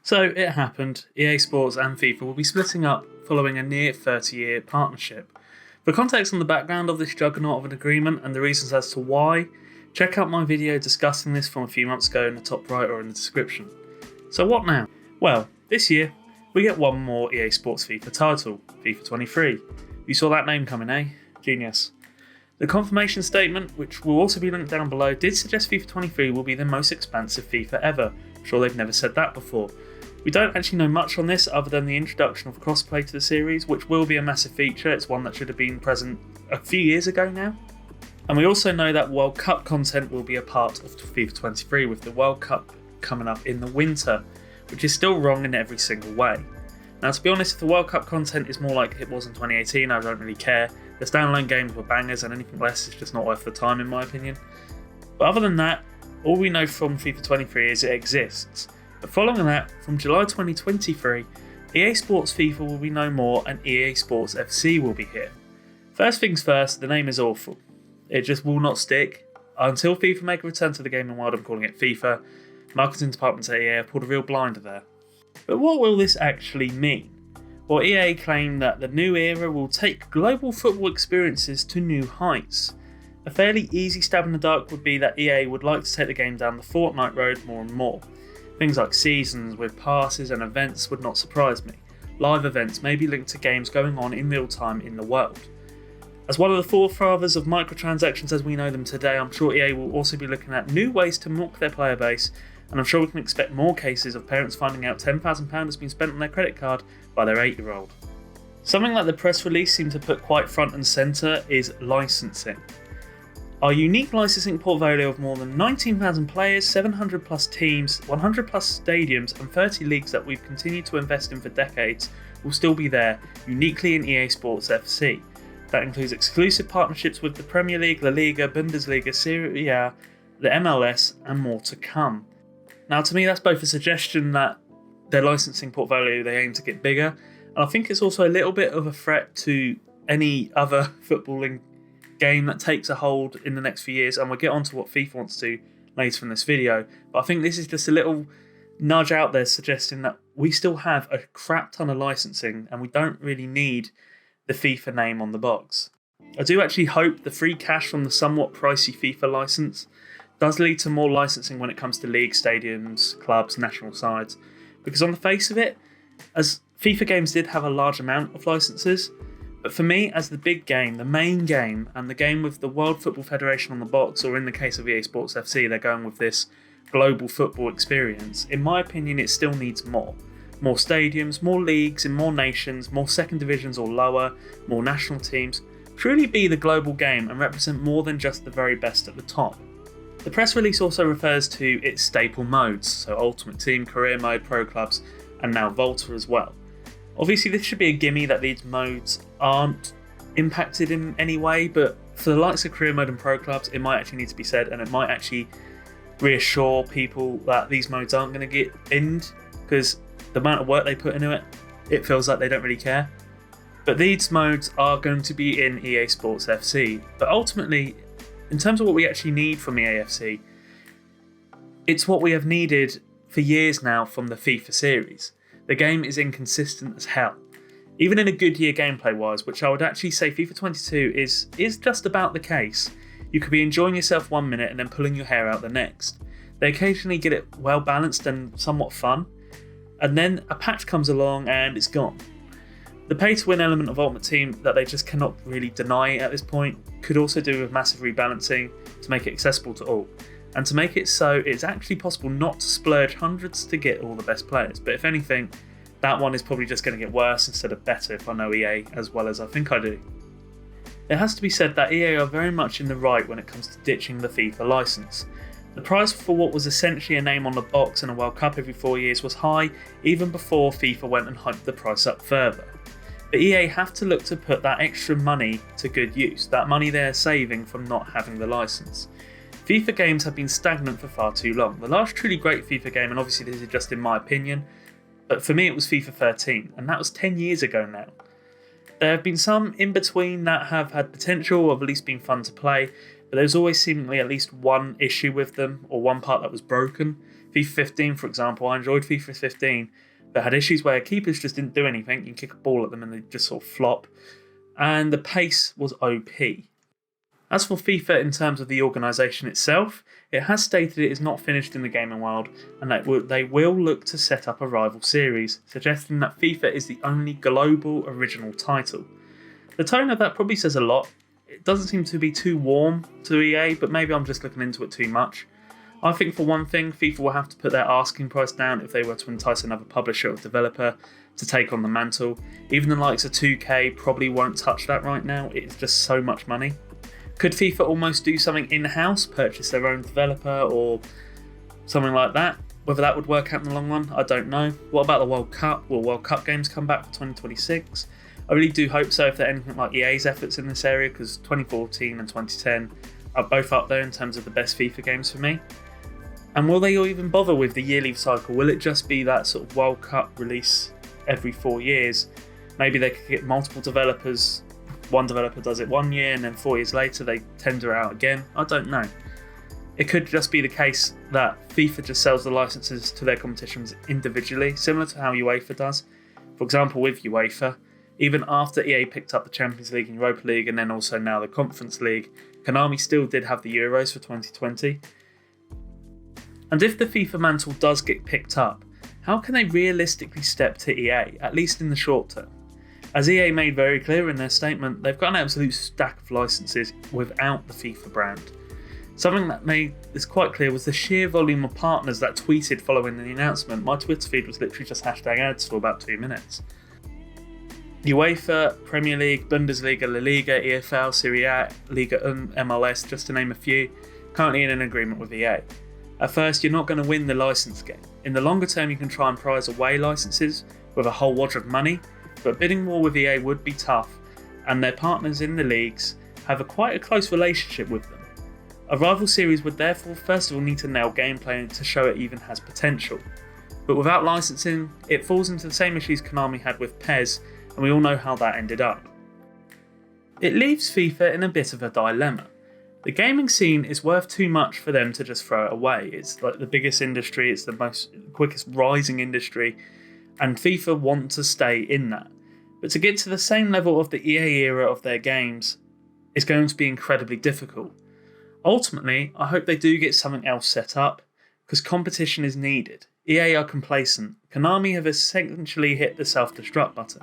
So it happened, EA Sports and FIFA will be splitting up following a near 30-year partnership. For context on the background of this juggernaut of an agreement and the reasons as to why, check out my video discussing this from a few months ago in the top right or in the description. So what now? Well, this year, we get one more EA Sports FIFA title, FIFA 23. You saw that name coming, eh? Genius. The confirmation statement, which will also be linked down below, did suggest FIFA 23 will be the most expansive FIFA ever. I'm sure they've never said that before. We don't actually know much on this other than the introduction of crossplay to the series, which will be a massive feature. It's one that should have been present a few years ago now. And we also know that World Cup content will be a part of FIFA 23, with the World Cup coming up in the winter, which is still wrong in every single way. Now, to be honest, if the World Cup content is more like it was in 2018, I don't really care. The standalone games were bangers, and anything less is just not worth the time, in my opinion. But other than that, all we know from FIFA 23 is it exists. But following that, from July 2023, EA Sports FIFA will be no more and EA Sports FC will be here. First things first, the name is awful. It just will not stick. Until FIFA make a return to the gaming world, I'm calling it FIFA. Marketing departments at EA have pulled a real blinder there. But what will this actually mean? Well, EA claim that the new era will take global football experiences to new heights. A fairly easy stab in the dark would be that EA would like to take the game down the Fortnite road more and more. Things like seasons with passes and events would not surprise me. Live events may be linked to games going on in real time in the world. As one of the forefathers of microtransactions as we know them today, I'm sure EA will also be looking at new ways to milk their player base, and I'm sure we can expect more cases of parents finding out £10,000 has been spent on their credit card by their 8-year-old. Something that the press release seemed to put quite front and centre is licensing. Our unique licensing portfolio of more than 19,000 players, 700 plus teams, 100 plus stadiums and 30 leagues that we've continued to invest in for decades will still be there, uniquely in EA Sports FC. That includes exclusive partnerships with the Premier League, La Liga, Bundesliga, Serie A, the MLS and more to come. Now, to me, that's both a suggestion that their licensing portfolio they aim to get bigger, and I think it's also a little bit of a threat to any other footballing game that takes a hold in the next few years, and we'll get on to what FIFA wants to do later in this video. But I think this is just a little nudge out there suggesting that we still have a crap ton of licensing and we don't really need the FIFA name on the box. I do actually hope the free cash from the somewhat pricey FIFA license does lead to more licensing when it comes to leagues, stadiums, clubs, national sides, because on the face of it, as FIFA games did have a large amount of licenses, but for me, as the big game, the main game, and the game with the World Football Federation on the box, or in the case of EA Sports FC, they're going with this global football experience, in my opinion, it still needs more. More stadiums, more leagues in more nations, more second divisions or lower, more national teams, truly be the global game and represent more than just the very best at the top. The press release also refers to its staple modes, so Ultimate Team, Career Mode, Pro Clubs, and now Volta as well. Obviously, this should be a gimme that these modes aren't impacted in any way, but for the likes of Career Mode and Pro Clubs, it might actually need to be said, and it might actually reassure people that these modes aren't going to get ended, because the amount of work they put into it, it feels like they don't really care. But these modes are going to be in EA Sports FC, but ultimately, in terms of what we actually need from EAFC, it's what we have needed for years now from the FIFA series. The game is inconsistent as hell. Even in a good year gameplay wise, which I would actually say FIFA 22 is just about the case. You could be enjoying yourself 1 minute and then pulling your hair out the next. They occasionally get it well balanced and somewhat fun, and then a patch comes along and it's gone. The pay to win element of Ultimate Team that they just cannot really deny at this point could also do with massive rebalancing to make it accessible to all, and to make it so it's actually possible not to splurge hundreds to get all the best players. But if anything, that one is probably just going to get worse instead of better if I know EA as well as I think I do. It has to be said that EA are very much in the right when it comes to ditching the FIFA license. The price for what was essentially a name on the box and a World Cup every 4 years was high even before FIFA went and hyped the price up further. But EA have to look to put that extra money to good use, that money they're saving from not having the license. FIFA games have been stagnant for far too long. The last truly great FIFA game, and obviously this is just in my opinion, but for me it was FIFA 13, and that was 10 years ago now. There have been some in between that have had potential or have at least been fun to play, but there's always seemingly at least one issue with them, or one part that was broken. FIFA 15, for example, I enjoyed FIFA 15, but had issues where keepers just didn't do anything. You can kick a ball at them and they just sort of flop. And the pace was OP. As for FIFA in terms of the organisation itself, it has stated it is not finished in the gaming world and that they will look to set up a rival series, suggesting that FIFA is the only global original title. The tone of that probably says a lot. It doesn't seem to be too warm to EA, but maybe I'm just looking into it too much. I think for one thing, FIFA will have to put their asking price down if they were to entice another publisher or developer to take on the mantle. Even the likes of 2K probably won't touch that right now, it's just so much money. Could FIFA almost do something in-house, purchase their own developer or something like that? Whether that would work out in the long run, I don't know. What about the World Cup? Will World Cup games come back for 2026? I really do hope so if they're anything like EA's efforts in this area, because 2014 and 2010 are both up there in terms of the best FIFA games for me. And will they even bother with the yearly cycle? Will it just be that sort of World Cup release every 4 years? Maybe they could get multiple developers. One developer does it 1 year and then 4 years later they tender out again. I don't know. It could just be the case that FIFA just sells the licenses to their competitions individually, similar to how UEFA does. For example, with UEFA, even after EA picked up the Champions League and Europa League and then also now the Conference League, Konami still did have the Euros for 2020. And if the FIFA mantle does get picked up, how can they realistically step to EA, at least in the short term? As EA made very clear in their statement, they've got an absolute stack of licenses without the FIFA brand. Something that made this quite clear was the sheer volume of partners that tweeted following the announcement. My Twitter feed was literally just #ads for about 2 minutes. UEFA, Premier League, Bundesliga, La Liga, EFL, Serie A, Liga MLS, just to name a few, currently in an agreement with EA. At first, you're not going to win the license game. In the longer term, you can try and prize away licenses with a whole wad of money, but bidding war with EA would be tough, and their partners in the leagues have quite a close relationship with them. A rival series would therefore first of all need to nail gameplay to show it even has potential. But without licensing, it falls into the same issues Konami had with PES, and we all know how that ended up. It leaves FIFA in a bit of a dilemma. The gaming scene is worth too much for them to just throw it away. It's like the biggest industry, it's the quickest rising industry, and FIFA want to stay in that. But to get to the same level of the EA era of their games is going to be incredibly difficult. Ultimately, I hope they do get something else set up, because competition is needed. EA are complacent. Konami have essentially hit the self-destruct button.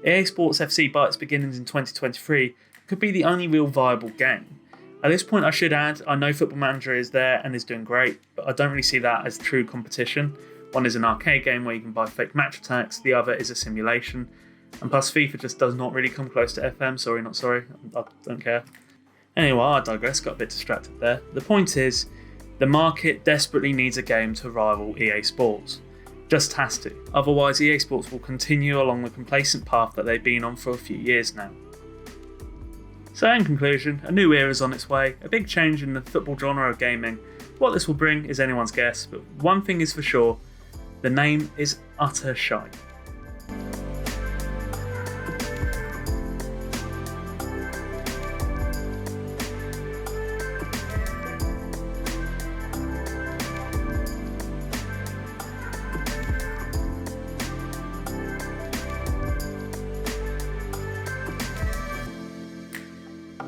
EA Sports FC by its beginnings in 2023 could be the only real viable game. At this point I should add, I know Football Manager is there and is doing great, but I don't really see that as true competition. One is an arcade game where you can buy fake match attacks, the other is a simulation, and plus FIFA just does not really come close to FM, sorry not sorry, I don't care. Anyway, I digress, got a bit distracted there. The point is, the market desperately needs a game to rival EA Sports. Just has to, otherwise EA Sports will continue along the complacent path that they've been on for a few years now. So in conclusion, a new era is on its way, a big change in the football genre of gaming. What this will bring is anyone's guess, but one thing is for sure, the name is utter shite.